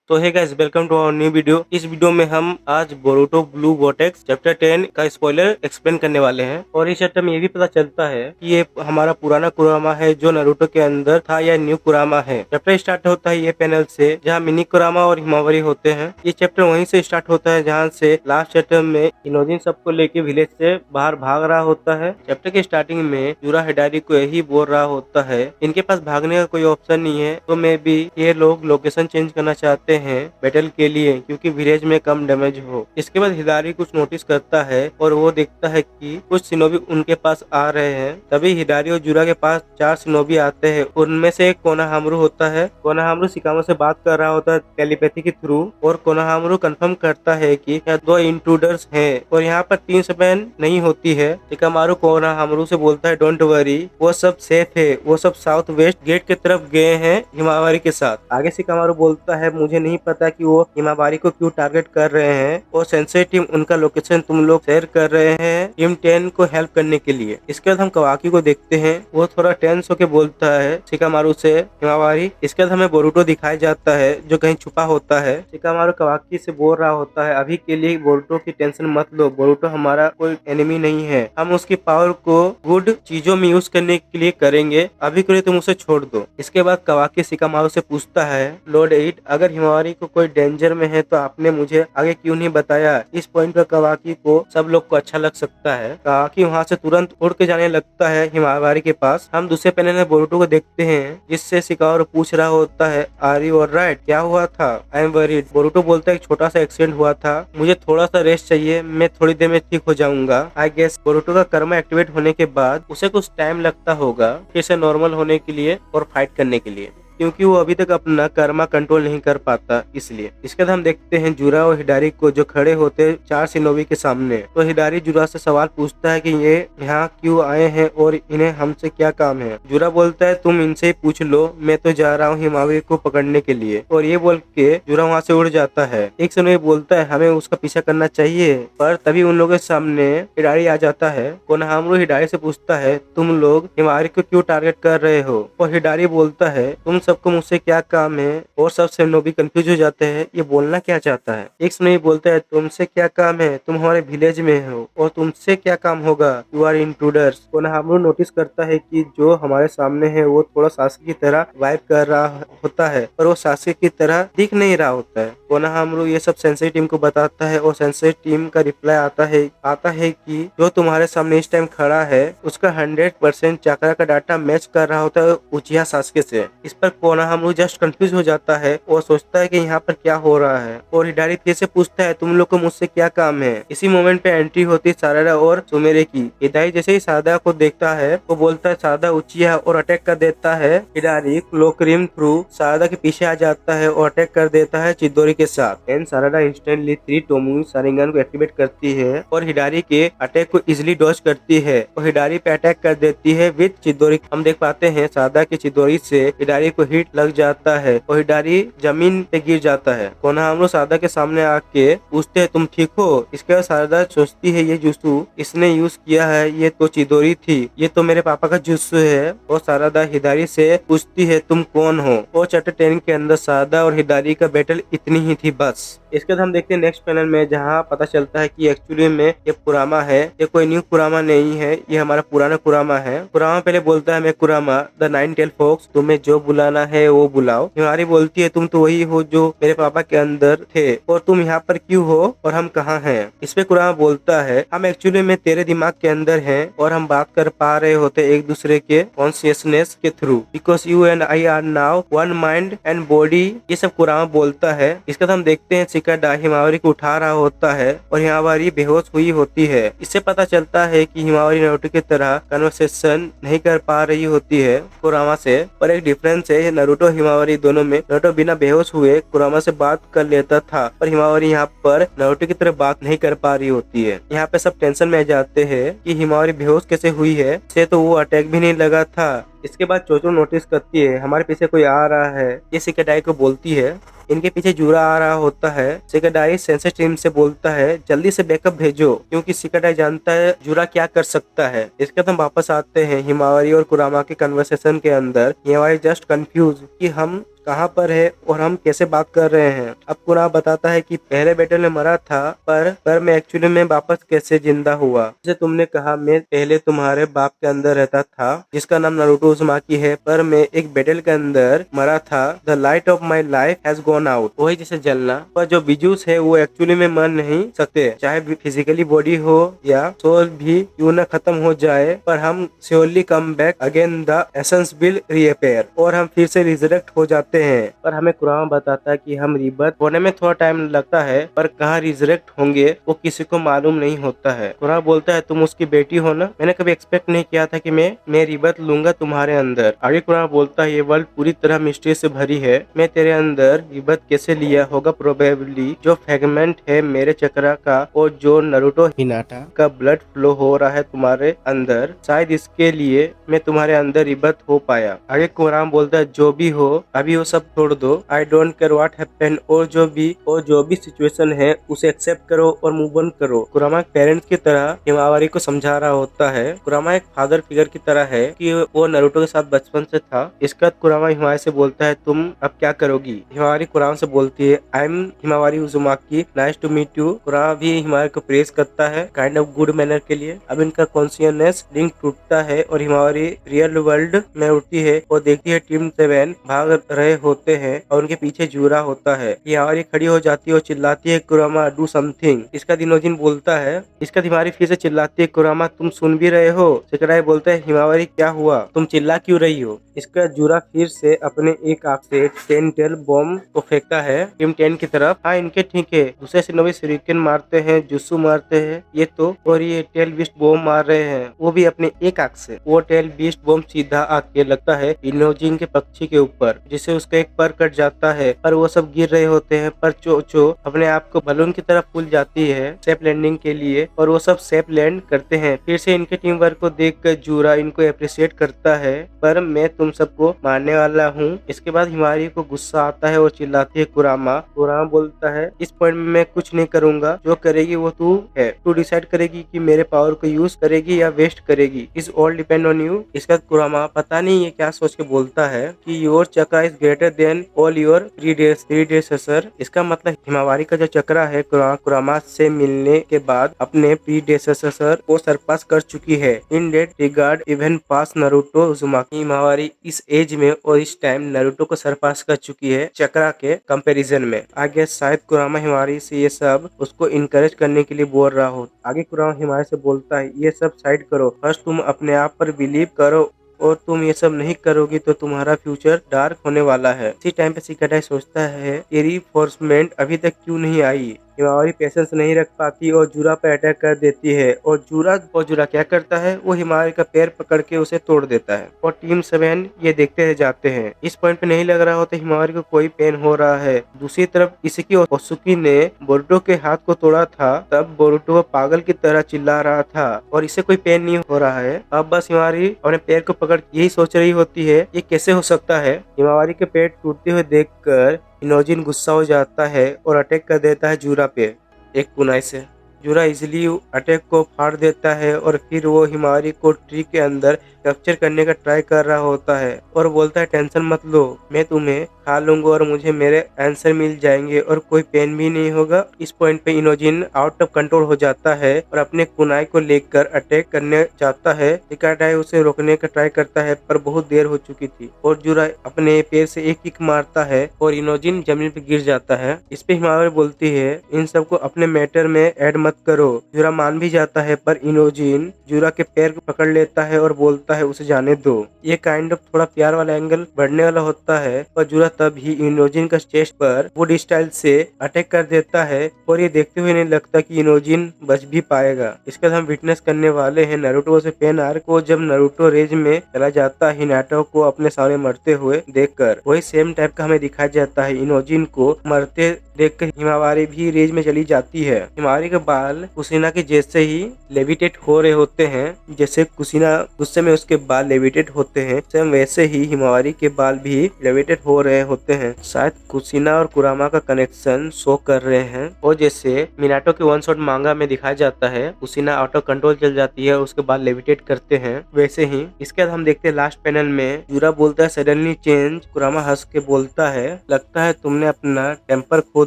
तो hey guys, welcome to our new video. इस video में हम आज बोरुतो ब्लू वर्टेक्स चैप्टर 10 का स्पॉइलर एक्सप्लेन करने वाले हैं। और इस चैप्टर में ये भी पता चलता है कि ये हमारा पुराना कुरामा है जो नारुतो के अंदर था या न्यू कुरामा है। चैप्टर स्टार्ट होता है ये पैनल से जहाँ मिनी कुरामा और हिमावरी होते हैं। ये चैप्टर वहीं से स्टार्ट होता है जहाँ से लास्ट चैप्टर में इनोजिन सबको लेके विलेज से बाहर भाग रहा होता है। चैप्टर के स्टार्टिंग में यूरा हिडारी को यही बोल रहा होता है इनके पास भागने का कोई ऑप्शन नहीं है, तो मे भी ये लोग लोकेशन चेंज करना चाहते हैं बैटल के लिए क्योंकि विलेज में कम डैमेज हो। इसके बाद हिडारी कुछ नोटिस करता है और वो देखता है कि कुछ सिनोबी उनके पास आ रहे हैं। तभी हिडारी और जुरा के पास 4 सिनोबी आते हैं। उनमें से एक कोनाहामरू होता है। कोनाहामरू शिकामो से बात कर रहा होता है टेलीपैथी के थ्रू और कोनाहामरू कंफर्म करता है कि यहाँ 2 इंट्रूडर्स हैं और यहाँ पर 3 स्पैन नहीं होती है। शिकामारू कोनाहामरू से बोलता है डोंट वरी, वो सब सेफ है, वो सब साउथ वेस्ट गेट की तरफ गए हैं हिमावारी के साथ। आगे शिकामारू बोलता है मुझे नहीं पता कि वो हिमावारी को क्यों टारगेट कर रहे हैं और सेंसई टीम उनका लोकेशन तुम लोग शेयर कर रहे हैं टीम 10 को हेल्प करने के लिए। इसके बाद हम कवाकी को देखते हैं। वो थोड़ा टेंस होके बोलता है शिकामारू से हिमावारी। इसके बाद हमें बोरुतो दिखाया जाता है जो कहीं छुपा होता है। शिकामारू कवाकी से बोल रहा होता है अभी के लिए बोरुतो की टेंशन मत लो, बोरुतो हमारा कोई एनिमी नहीं है, हम उसकी पावर को गुड चीजों में यूज करने के लिए करेंगे, अभी के लिए तुम उसे छोड़ दो। इसके बाद कवाकी शिकामारू से पूछता है लॉर्ड 8 अगर हिमावारी को कोई डेंजर में है तो आपने मुझे आगे क्यों नहीं बताया। इस पॉइंट पर कवाकी को सब लोग को अच्छा लग सकता है। कवाकी वहाँ से तुरंत उड़ के जाने लगता है हिमावारी के पास। हम दूसरे पैनल में बोरुतो को देखते हैं जिससे शिकामारू पूछ रहा होता है आर यू ऑलराइट, क्या हुआ था। आई एम वरीड, बोरुतो बोलता है एक छोटा सा एक्सीडेंट हुआ था, मुझे थोड़ा सा रेस्ट चाहिए, मैं थोड़ी देर में ठीक हो जाऊंगा। आई गेस बोरुतो का कर्मा एक्टिवेट होने के बाद उसे कुछ टाइम लगता होगा फिर से नॉर्मल होने के लिए और फाइट करने के लिए, क्योंकि वो अभी तक अपना कर्मा कंट्रोल नहीं कर पाता इसलिए। इसके बाद हम देखते हैं जुरा और हिडारी को जो खड़े होते 4 सिनोबी के सामने। तो हिडारी जुरा से सवाल पूछता है कि ये यहाँ क्यों आए हैं और इन्हें हमसे क्या काम है। जुरा बोलता है तुम इनसे ही पूछ लो, मैं तो जा रहा हूँ हिमावरी को पकड़ने के लिए। और ये बोल के जुरा वहाँ से उड़ जाता है। एक सिनोबी बोलता है हमें उसका पीछा करना चाहिए, पर तभी उन लोगों के सामने हिडारी आ जाता है। कोनाहामरू हिडारी से पूछता है तुम लोग हिमावरी को क्यों टारगेट कर रहे हो, और हिडारी बोलता है तुम सबको मुझसे क्या काम है। और सब सिनोबी कंफ्यूज हो जाते हैं ये बोलना क्या चाहता है। एक सिनोबी बोलता है तुमसे क्या काम है, तुम हमारे विलेज में हो और तुमसे क्या काम होगा, यू आर इंट्रूडर्स। कोनाहामरू नोटिस करता है कि जो हमारे सामने है वो थोड़ा सासकी की तरह वाइब कर रहा होता है पर वो सासकी की तरह दिख नहीं रहा होता है। कोनाहामरू ये सब सेंसई टीम को बताता है और सेंसई टीम का रिप्लाई आता है कि जो तुम्हारे सामने इस टाइम खड़ा है उसका 100% चक्रा का डाटा मैच कर रहा होता है उचिहा सासके से। इस पर कोनाहामरू जस्ट कंफ्यूज हो जाता है और सोचता है कि यहाँ पर क्या हो रहा है। और हिडारी फिर से पूछता है तुम लोग को मुझसे क्या काम है। इसी मोमेंट पे एंट्री होती सारादा और सुमेरे की। हिडारी जैसे ही सारदा को देखता है वो बोलता है सारदा उचिहा और अटैक कर देता है। हिडारी क्लोक्रीम थ्रू सारदा के पीछे आ जाता है और अटैक कर देता है चिदोरी के साथ। एंड सारदा इंस्टेंटली 3 टोमोई शारिंगन को एक्टिवेट करती है और हिडारी के अटैक को इजिली डॉज करती है और हिडारी पे अटैक कर देती है विद चिदोरी। हम देख पाते हैं सारदा के चिदोरी से हिडारी को हिट लग जाता है और हिडारी जमीन पे गिर जाता है। कोनाहामरू सारदा के सामने आके पूछते हैं तुम ठीक हो। इसके बाद सारदा सोचती है ये जुत्सु इसने यूज किया है, ये तो चिदोरी थी, ये तो मेरे पापा का जुत्सु है। और सारदा हिडारी से पूछती है तुम कौन हो। और चैप्टर 10 के अंदर सारदा और हिडारी का बैटल इतनी ही थी बस। इसके बाद हम देखते हैं नेक्स्ट पैनल में जहाँ पता चलता है कि एक्चुअली में ये कुरामा है, ये कोई न्यू कुरामा नहीं है, ये हमारा पुराना कुरामा है। कुरामा पहले बोलता है मैं कुरामा द 9 टेल फॉक्स, तुम्हें जो बुलाना है वो बुलाओ। हिमारी बोलती है तुम तो वही हो जो मेरे पापा के अंदर थे और तुम यहाँ पर क्यों हो और हम कहाँ हैं। इस पे कुरामा बोलता है हम एक्चुअली में तेरे दिमाग के अंदर हैं और हम बात कर पा रहे होते एक दूसरे के कॉन्शियसनेस के through, because you and I R now one mind and body. ये सब कुरामा बोलता है। इसके बाद हम देखते हैं शिकाडा हिमावरी को उठा रहा होता है और हिमावरी बेहोश हुई होती है। इससे पता चलता है कि हिमावरी नारुतो की तरह कन्वर्सेशन नहीं कर पा रही होती है कुरामा से। पर एक डिफरेंस है नारुतो हिमावरी दोनों में, नारुतो बिना बेहोश हुए कुरामा से बात कर लेता था पर हिमावरी यहाँ पर नारुतो की तरह बात नहीं कर पा रही होती है। यहाँ पे सब टेंशन में आ जाते हैं कि हिमावरी बेहोश कैसे हुई है, से तो वो अटैक भी नहीं लगा था। इसके बाद चोचो नोटिस करती है हमारे पीछे कोई आ रहा है। ये शिकाडाई को बोलती है इनके पीछे जुरा आ रहा होता है। शिकाडाई सेंसर टीम से बोलता है जल्दी से बैकअप भेजो, क्योंकि शिकाडाई जानता है जुरा क्या कर सकता है। इसके बाद हम वापस आते हैं हिमावरी और कुरामा के कन्वर्सेशन के अंदर। हिमावरी जस्ट कंफ्यूज कि हम कहाँ पर है और हम कैसे बात कर रहे हैं। अब कुरामा बताता है कि पहले बैटल में मरा था पर मैं एक्चुअली में वापस कैसे जिंदा हुआ। जैसे तुमने कहा मैं पहले तुम्हारे बाप के अंदर रहता था जिसका नाम नारुतो उज़ुमाकी है, पर मैं एक बैटल के अंदर मरा था। The light of my life has gone out. वही जैसे जलना, पर जो बिजूस है वो एक्चुअली में मर नहीं सकते, चाहे फिजिकली बॉडी हो या सोल भी क्यों न खत्म हो जाए, पर हम surely come back again, the essence will reappear, और हम फिर से रिजरेक्ट हो जाते हैं। पर हमें कुरान बताता है कि हम रिबर्थ होने में थोड़ा टाइम लगता है, पर कहाँ रिजरेक्ट होंगे वो किसी को मालूम नहीं होता है। कुरान बोलता है तुम उसकी बेटी हो ना, मैंने कभी एक्सपेक्ट नहीं किया था कि मैं रिबर्थ लूंगा तुम्हारे अंदर। आगे कुरान बोलता है ये वर्ल्ड पूरी तरह मिस्ट्री से भरी है, मैं तेरे अंदर रिबर्थ कैसे लिया होगा, प्रोबेबली जो फ्रेगमेंट है मेरे चक्रा का और जो नारुतो हिनाटा का ब्लड फ्लो हो रहा है तुम्हारे अंदर, शायद इसके लिए मैं तुम्हारे अंदर रिबर्थ हो पाया। आगे कुरान बोलता है जो भी हो अभी वो सब छोड़ दो, I don't care what happen, और जो भी सिचुएशन है उसे एक्सेप्ट करो और मूव ऑन करो। कुरामा पेरेंट्स की तरह हिमावारी को समझा रहा होता है। कुरामा एक फादर फिगर की तरह है कि वो नारुतो के साथ बचपन से था। इसके बाद कुरामा हिमावारी से बोलता है तुम अब क्या करोगी। हिमावारी कुरामा से बोलती है I am Himawari Uzumaki, nice to meet you. Kurama भी हिमावारी को प्रेज करता है काइंड ऑफ गुड मैनर के लिए। अब इनका कॉन्शियसनेस लिंक टूटता है और हिमावारी रियल वर्ल्ड में उठती है और देखती है टीम 7 भाग रहे होते हैं और उनके पीछे जूरा होता है। हिमावारी खड़ी हो जाती है और चिल्लाती है कुरामा डू समथिंग। इसका इनोजिन बोलता है, इसका हिमावारी फिर से चिल्लाती है कुरामा तुम सुन भी रहे हो। सेकराई बोलता है हिमावारी क्या हुआ, तुम चिल्ला क्यों रही हो। इसका जूरा फिर से अपने एक आंख से 10 टेल बॉम्ब को फेंकता है टीम 10 की तरफ। हाँ इनके ठीक है, दूसरे सिनोवी शuriken मारते हैं, जुस्सु मारते हैं ये तो, और ये टेल बिस्ट बॉम्ब मार रहे हैं वो भी अपने एक आंख से। वो टेल बिस्ट बॉम्ब सीधा आके लगता है इनोजिन के पक्षी के ऊपर, जिससे उसका एक पर कट जाता है, पर वो सब गिर रहे होते हैं। पर चोचो अपने आप को बलून की तरफ फूल जाती है सेफ लैंडिंग के लिए और वो सब सेफ लैंड करते हैं। फिर से इनके टीम वर्क को देख कर जूरा इनको अप्रिशिएट करता है, पर मैं तुम सबको मारने वाला हूँ। इसके बाद हिमारी को गुस्सा आता है और चिल्लाती है कुरामा। कुरामा बोलता है इस पॉइंट में मैं कुछ नहीं करूंगा, जो करेगी वो तू है, तू डिसाइड करेगी कि मेरे पावर को यूज करेगी या वेस्ट करेगी, is all depend on you. इसके बाद कुरामा पता नहीं ये क्या सोच के बोलता है कि your chakra is greater than all your predecessor. इसका मतलब हिमावारी का जो चक्रा है कुरामा से मिलने के बाद अपने प्रीडेसेसर को सरपास कर चुकी है। इन डेट रिगार्ड इवन पास नारुतो उज़ुमाकी। हिमावारी इस एज में और इस टाइम नारुतो को सरपास कर चुकी है चक्रा के कंपैरिजन में। आगे शायद कुरामा हिमावारी से ये सब उसको इनकरेज करने के लिए बोल रहा हो। आगे कुरामा हिमावारी से बोलता है ये सब साइड करो, फर्स्ट तुम अपने आप पर बिलीव करो, और तुम ये सब नहीं करोगी तो तुम्हारा फ्यूचर डार्क होने वाला है। इसी टाइम पे सेकराई सोचता है ये रीइंफोर्समेंट अभी तक क्यों नहीं आई। हिमावारी पेशेंस नहीं रख पाती और जूरा पे अटैक कर देती है, और जूरा क्या करता है वो हिमावारी का पैर पकड़ के उसे तोड़ देता है और टीम 7 ये देखते रह जाते हैं। इस पॉइंट पे नहीं लग रहा होता हिमावारी को कोई पेन हो रहा है। दूसरी तरफ इसेकी और ओत्सुकी ने बोरुतो के हाथ को तोड़ा था, तब बोरुतो पागल की तरह चिल्ला रहा था और इसे कोई पेन नहीं हो रहा है। अब बस हिमावारी अपने पैर को पकड़ यही सोच रही होती है ये कैसे हो सकता है। हिमावारी के पेट टूटते हुए देखकर इनोजिन गुस्सा हो जाता है और अटैक कर देता है जूरा पे एक कुनाई से। जूरा इजिली अटैक को फाड़ देता है और फिर वो हिमावारी को ट्री के अंदर कैप्चर करने का ट्राई कर रहा होता है और बोलता है टेंशन मत लो, मैं तुम्हें खा लूंगा और मुझे मेरे आंसर मिल जाएंगे और कोई पेन भी नहीं होगा। इस पॉइंट पे इनोजिन आउट ऑफ कंट्रोल हो जाता है और अपने कुनाई को लेकर अटैक करने जाता है। सेकराई उसे रोकने का ट्राई करता है पर बहुत देर हो चुकी थी और जूरा अपने पैर से एक किक मारता है और इनोजिन जमीन पे गिर जाता है। इस पे हिमावारी बोलती है इन सबको अपने मैटर में ऐड मत करो। जूरा मान भी जाता है पर इनोजिन जूरा के पैर को पकड़ लेता है और बोलता है उसे जाने दो। ये काइंड ऑफ थोड़ा प्यार वाला एंगल बढ़ने वाला होता है और जूरा तब ही इनोजिन का चेस्ट पर वुड स्टाइल से अटैक कर देता है और ये देखते हुए नहीं लगता कि इनोजिन बच भी पाएगा। इसके बाद हम विटनेस करने वाले हैं नारुतो से पेन आर्क को, जब नारुतो रेज में चला जाता है हिनाटा को अपने सामने मरते हुए देखकर। वही सेम टाइप का हमें दिखाया जाता है। इनोजिन को मरते देखकर हिमावारी भी रेज में चली जाती है। हिमावारी के बाल कुसीना के जैसे ही लेविटेट हो रहे होते हैं, जैसे कुसीना गुस्से में उसके बाल लेविटेट होते हैं, सेम वैसे ही हिमावारी के बाल भी लेविटेट हो रहे होते हैं। शायद कुशिना और कुरामा का कनेक्शन शो कर रहे हैं, और जैसे मिनाटो के वन शॉट मांगा में दिखाया जाता है, कुशिना ऑटो कंट्रोल चल जाती है और उसके बाल लेविटेट करते हैं, वैसे ही इसके बाद हम देखते हैं लास्ट पैनल में यूरा बोलता है सडनली चेंज। कुरामा हंस के बोलता है लगता है तुमने अपना टेम्पर खो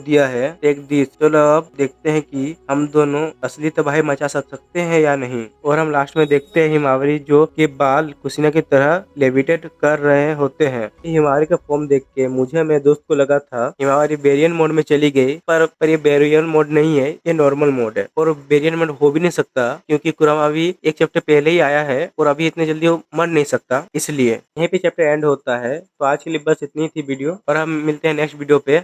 दिया है, टेक दिस। चलो अब देखते हैं कि हम दोनों असली तबाही मचा सकते हैं या नहीं। और हम लास्ट में देखते हैं हिमावरी जो के बाल कुशिना की तरह लेविटेट कर रहे होते हैं। हिमावरी का फॉर्म देख के मुझे मेरे दोस्त को लगा था हिमावरी बेरियन मोड में चली गई, पर ये बेरियन मोड नहीं है, ये नॉर्मल मोड है और बेरियन मोड हो भी नहीं सकता क्योंकि कुरामा अभी एक चैप्टर पहले ही आया है और अभी इतने जल्दी वो मर नहीं सकता, इसलिए यहीं पे चैप्टर एंड होता है। तो आज के लिए बस इतनी थी वीडियो और हम मिलते हैं नेक्स्ट वीडियो पे।